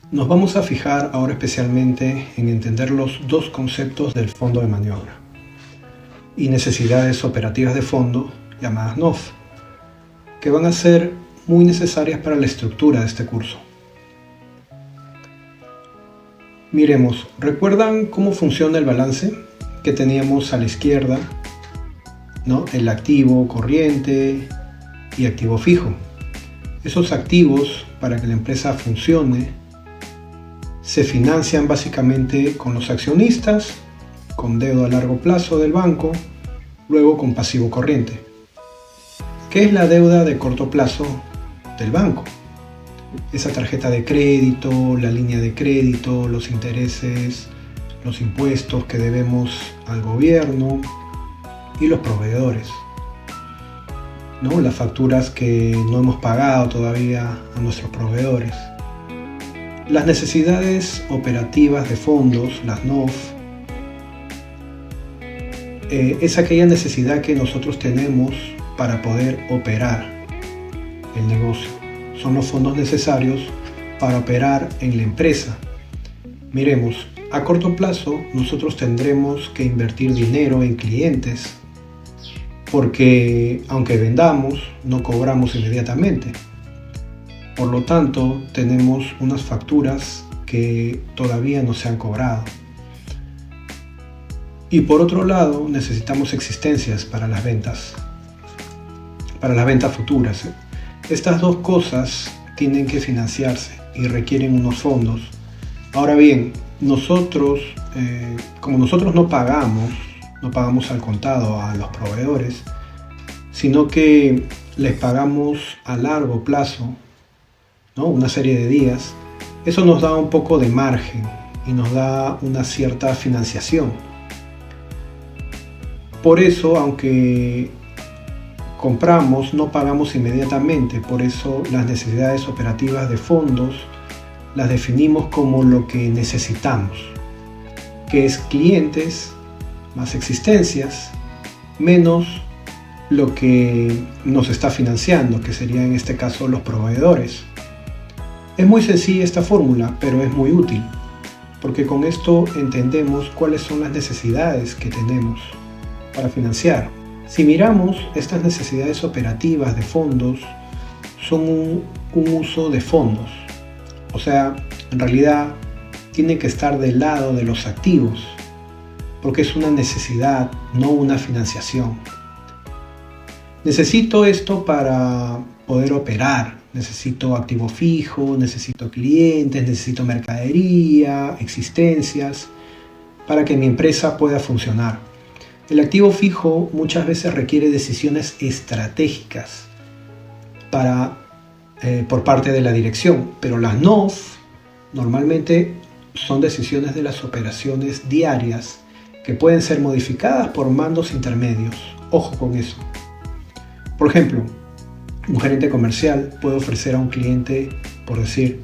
Nos vamos a fijar ahora especialmente en entender los dos conceptos del fondo de maniobra y necesidades operativas de fondo, llamadas NOF, que van a ser muy necesarias para la estructura de este curso. Miremos, ¿recuerdan cómo funciona el balance que teníamos a la izquierda? ¿No? El activo corriente y activo fijo. Esos activos, para que la empresa funcione, se financian básicamente con los accionistas, con deuda a largo plazo del banco, luego con pasivo corriente. ¿Qué es la deuda de corto plazo del banco? Esa tarjeta de crédito, la línea de crédito, los intereses, los impuestos que debemos al gobierno y los proveedores, ¿no? Las facturas que no hemos pagado todavía a nuestros proveedores. Las necesidades operativas de fondos, las NOF, es aquella necesidad que nosotros tenemos para poder operar el negocio. Son los fondos necesarios para operar en la empresa. Miremos, a corto plazo nosotros tendremos que invertir dinero en clientes porque aunque vendamos, no cobramos inmediatamente. Por lo tanto, tenemos unas facturas que todavía no se han cobrado. Y por otro lado, necesitamos existencias para las ventas futuras. Estas dos cosas tienen que financiarse y requieren unos fondos. Ahora bien, como nosotros no pagamos al contado a los proveedores, sino que les pagamos a largo plazo, ¿no? Una serie de días. Eso nos da un poco de margen y nos da una cierta financiación. Por eso, aunque compramos, no pagamos inmediatamente. Por eso las necesidades operativas de fondos las definimos como lo que necesitamos, que es clientes más existencias menos lo que nos está financiando, que sería en este caso los proveedores. Es muy sencilla esta fórmula, pero es muy útil, porque con esto entendemos cuáles son las necesidades que tenemos para financiar. Si miramos, estas necesidades operativas de fondos son un uso de fondos. O sea, en realidad tiene que estar del lado de los activos, porque es una necesidad, no una financiación. Necesito esto para poder operar. Necesito activo fijo, necesito clientes, necesito mercadería, existencias, para que mi empresa pueda funcionar. El activo fijo muchas veces requiere decisiones estratégicas por parte de la dirección, pero las NOF normalmente son decisiones de las operaciones diarias que pueden ser modificadas por mandos intermedios. Ojo con eso. Por ejemplo, un gerente comercial puede ofrecer a un cliente, por decir,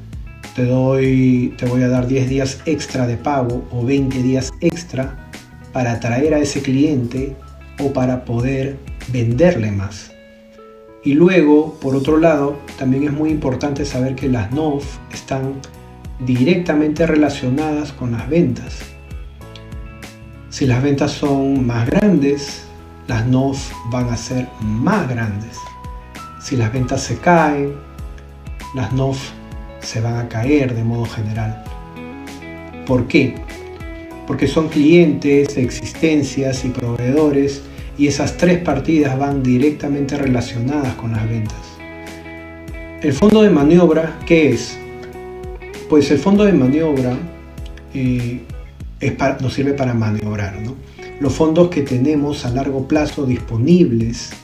te voy a dar 10 días extra de pago o 20 días extra para atraer a ese cliente o para poder venderle más. Y luego, por otro lado, también es muy importante saber que las NOF están directamente relacionadas con las ventas. Si las ventas son más grandes, las NOF van a ser más grandes. Si las ventas se caen, las NOF se van a caer de modo general. ¿Por qué? Porque son clientes, existencias y proveedores, y esas tres partidas van directamente relacionadas con las ventas. El fondo de maniobra, ¿qué es? Pues el fondo de maniobra nos sirve para maniobrar, ¿no? Los fondos que tenemos a largo plazo disponibles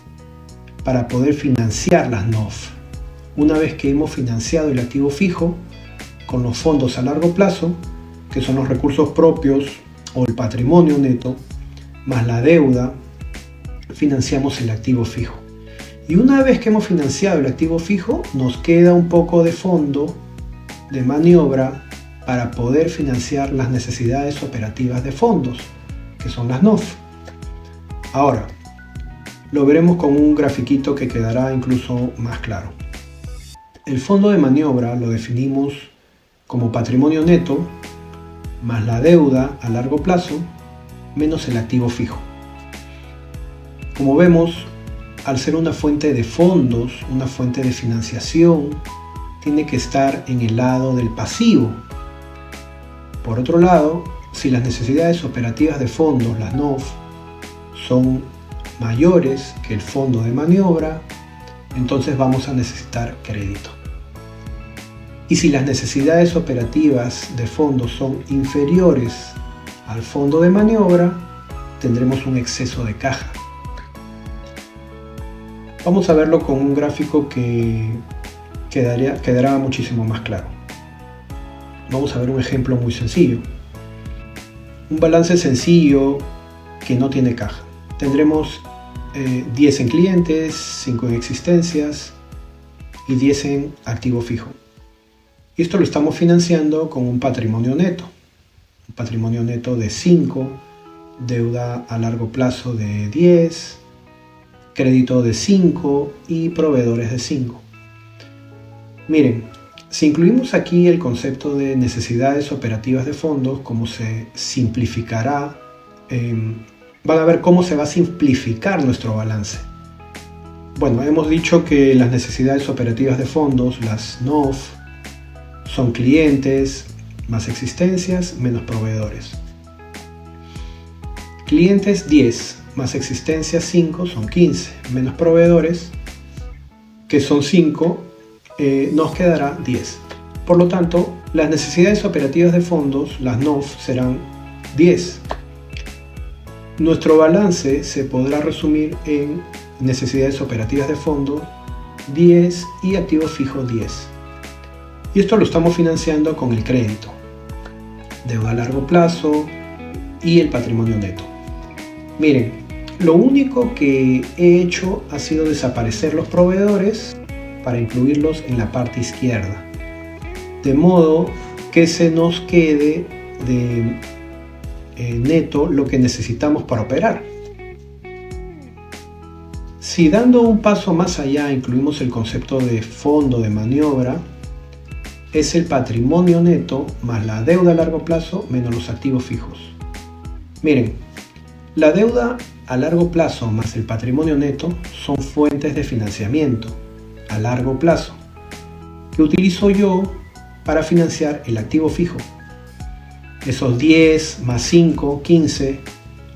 para poder financiar las NOF. Una vez que hemos financiado el activo fijo con los fondos a largo plazo, que son los recursos propios o el patrimonio neto, más la deuda, financiamos el activo fijo. Y una vez que hemos financiado el activo fijo, nos queda un poco de fondo de maniobra para poder financiar las necesidades operativas de fondos, que son las NOF. Ahora, lo veremos con un grafiquito que quedará incluso más claro. El fondo de maniobra lo definimos como patrimonio neto más la deuda a largo plazo menos el activo fijo. Como vemos, al ser una fuente de fondos, una fuente de financiación, tiene que estar en el lado del pasivo. Por otro lado, si las necesidades operativas de fondos, las NOF, son mayores que el fondo de maniobra, entonces vamos a necesitar crédito. Y si las necesidades operativas de fondos son inferiores al fondo de maniobra, tendremos un exceso de caja. Vamos a verlo con un gráfico que quedará muchísimo más claro. Vamos a ver un ejemplo muy sencillo. Un balance sencillo que no tiene caja. Tendremos 10 en clientes, 5 en existencias y 10 en activo fijo. Y esto lo estamos financiando con un patrimonio neto. Un patrimonio neto de 5, deuda a largo plazo de 10, crédito de 5 y proveedores de 5. Miren, si incluimos aquí el concepto de necesidades operativas de fondos, cómo se simplificará, van a ver cómo se va a simplificar nuestro balance. Bueno, hemos dicho que las necesidades operativas de fondos, las NOF, son clientes más existencias menos proveedores. Clientes 10 más existencias 5 son 15, menos proveedores, que son 5, nos quedará 10. Por lo tanto, las necesidades operativas de fondos, las NOF, serán 10. Nuestro balance se podrá resumir en necesidades operativas de fondo 10 y activo fijo 10. Y esto lo estamos financiando con el crédito, deuda a largo plazo y el patrimonio neto. Miren, lo único que he hecho ha sido desaparecer los proveedores para incluirlos en la parte izquierda, de modo que se nos quede de neto lo que necesitamos para operar. Si dando un paso más allá incluimos el concepto de fondo de maniobra, es el patrimonio neto más la deuda a largo plazo menos los activos fijos. Miren, la deuda a largo plazo más el patrimonio neto son fuentes de financiamiento a largo plazo que utilizo yo para financiar el activo fijo. Esos 10 más 5, 15,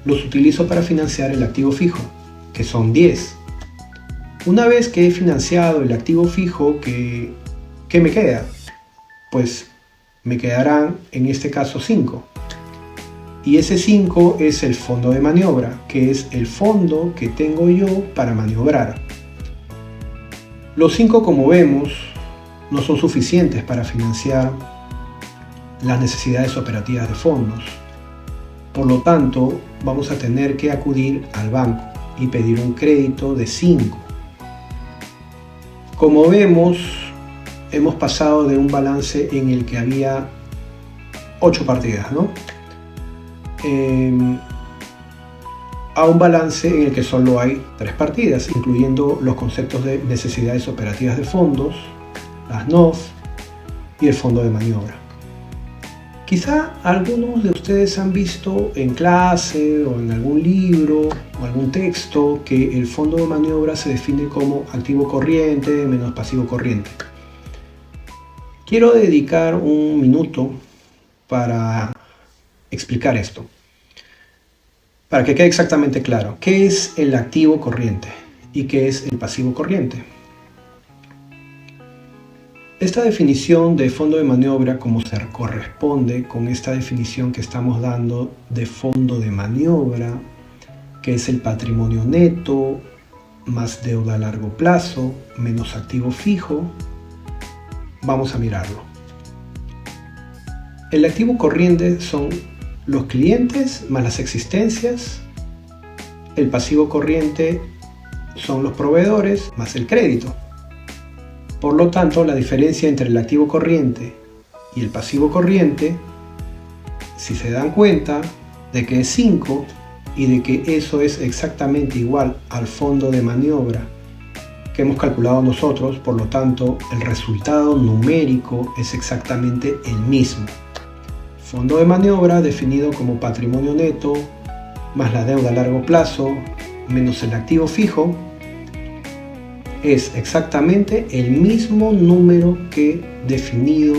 los utilizo para financiar el activo fijo, que son 10. Una vez que he financiado el activo fijo, ¿qué me queda? Pues me quedarán en este caso 5. Y ese 5 es el fondo de maniobra, que es el fondo que tengo yo para maniobrar. Los 5, como vemos, no son suficientes para financiar las necesidades operativas de fondos. Por lo tanto, vamos a tener que acudir al banco y pedir un crédito de 5. Como vemos, hemos pasado de un balance en el que había 8 partidas, ¿no? A un balance en el que solo hay 3 partidas, incluyendo los conceptos de necesidades operativas de fondos, las NOF y el fondo de maniobra. Quizá algunos de ustedes han visto en clase o en algún libro o algún texto que el fondo de maniobra se define como activo corriente menos pasivo corriente. Quiero dedicar un minuto para explicar esto, para que quede exactamente claro qué es el activo corriente y qué es el pasivo corriente. Esta definición de fondo de maniobra, como se corresponde con esta definición que estamos dando de fondo de maniobra, que es el patrimonio neto más deuda a largo plazo menos activo fijo, vamos a mirarlo. El activo corriente son los clientes más las existencias. El pasivo corriente son los proveedores más el crédito. Por lo tanto, la diferencia entre el activo corriente y el pasivo corriente, si se dan cuenta de que es 5 y de que eso es exactamente igual al fondo de maniobra que hemos calculado nosotros, por lo tanto el resultado numérico es exactamente el mismo. Fondo de maniobra definido como patrimonio neto más la deuda a largo plazo menos el activo fijo es exactamente el mismo número que definido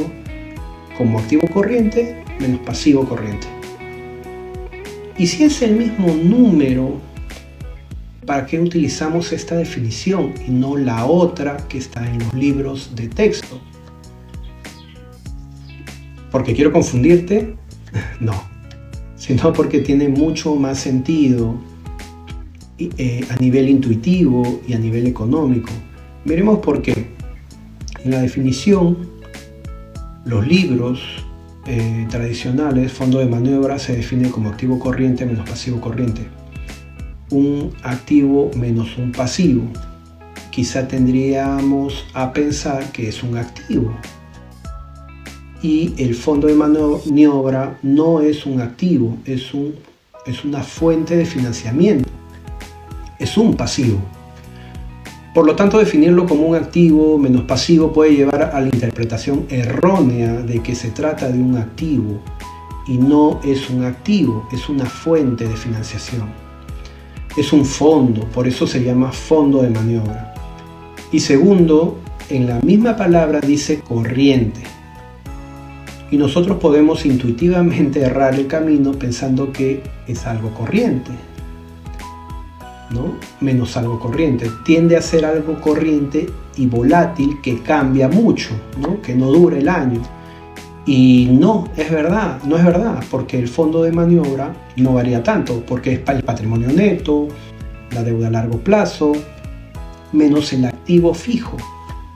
como activo corriente menos pasivo corriente. Y si es el mismo número, ¿para qué utilizamos esta definición y no la otra que está en los libros de texto? ¿Porque quiero confundirte? No, sino porque tiene mucho más sentido a nivel intuitivo y a nivel económico. Veremos por qué. En la definición, los libros tradicionales, fondo de maniobra se define como activo corriente menos pasivo corriente. Un activo menos un pasivo. Quizá tendríamos a pensar que es un activo. Y el fondo de maniobra no es un activo, es una fuente de financiamiento. Es un pasivo. Por lo tanto, definirlo como un activo menos pasivo puede llevar a la interpretación errónea de que se trata de un activo y no es un activo, es una fuente de financiación. Es un fondo, por eso se llama fondo de maniobra. Y segundo, en la misma palabra dice corriente. Y nosotros podemos intuitivamente errar el camino pensando que es algo corriente, ¿no? Menos algo corriente. Tiende a ser algo corriente y volátil que cambia mucho, ¿no? Que no dura el año. Y no es verdad, porque el fondo de maniobra no varía tanto, porque es el patrimonio neto, la deuda a largo plazo, menos el activo fijo,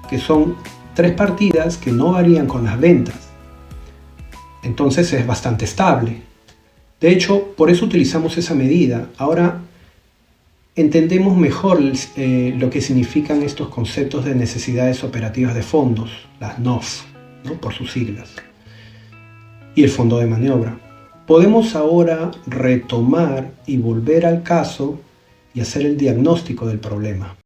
que son 3 partidas que no varían con las ventas. Entonces es bastante estable. De hecho, por eso utilizamos esa medida. Ahora entendemos mejor lo que significan estos conceptos de necesidades operativas de fondos, las NOF, ¿no? Por sus siglas, y el fondo de maniobra. Podemos ahora retomar y volver al caso y hacer el diagnóstico del problema.